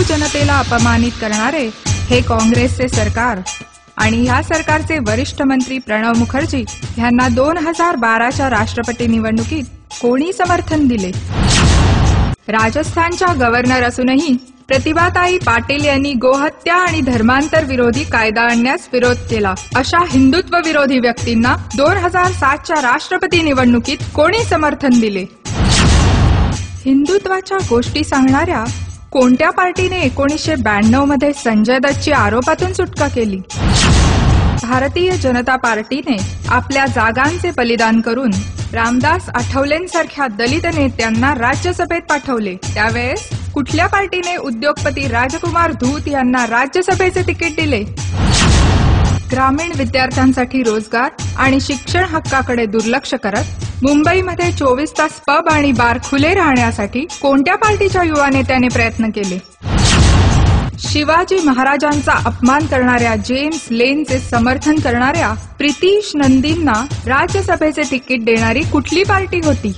जनतेला अपमानित करणारे हे काँग्रेसचे सरकार आणि ह्या सरकारचे वरिष्ठ मंत्री प्रणव मुखर्जी यांना 2012च्या राष्ट्रपती निवडणुकीत कोणी समर्थन दिले? राजस्थानच्या गव्हर्नर असूनही प्रतिभाताई पाटील यांनी गोहत्या आणि धर्मांतर विरोधी कायदा आणण्यास विरोध केला. अशा हिंदुत्व विरोधी व्यक्तींना 2007च्या राष्ट्रपती निवडणुकीत कोणी समर्थन दिले? हिंदुत्वाच्या गोष्टी सांगणाऱ्या कोणत्या पार्टीने 1992 मध्ये संजय दत्तची आरोपातून सुटका केली? भारतीय जनता पार्टीने आपल्या जागांचे बलिदान करून रामदास आठवलेंसारख्या दलित नेत्यांना राज्यसभेत पाठवले. त्यावेळेस कुठल्या पार्टीने उद्योगपती राजकुमार धूत यांना राज्यसभेचे तिकीट दिले? ग्रामीण विद्यार्थ्यांसाठी रोजगार आणि शिक्षण हक्काकडे दुर्लक्ष करत मुंबईमध्ये 24 तास पब आणि बार खुले राहण्यासाठी कोणत्या पार्टीच्या युवा नेत्याने प्रयत्न केले? शिवाजी महाराजांचा अपमान करणाऱ्या जेम्स लेनचे समर्थन करणाऱ्या प्रितीश नंदींना राज्यसभेचे तिकीट देणारी कुठली पार्टी होती?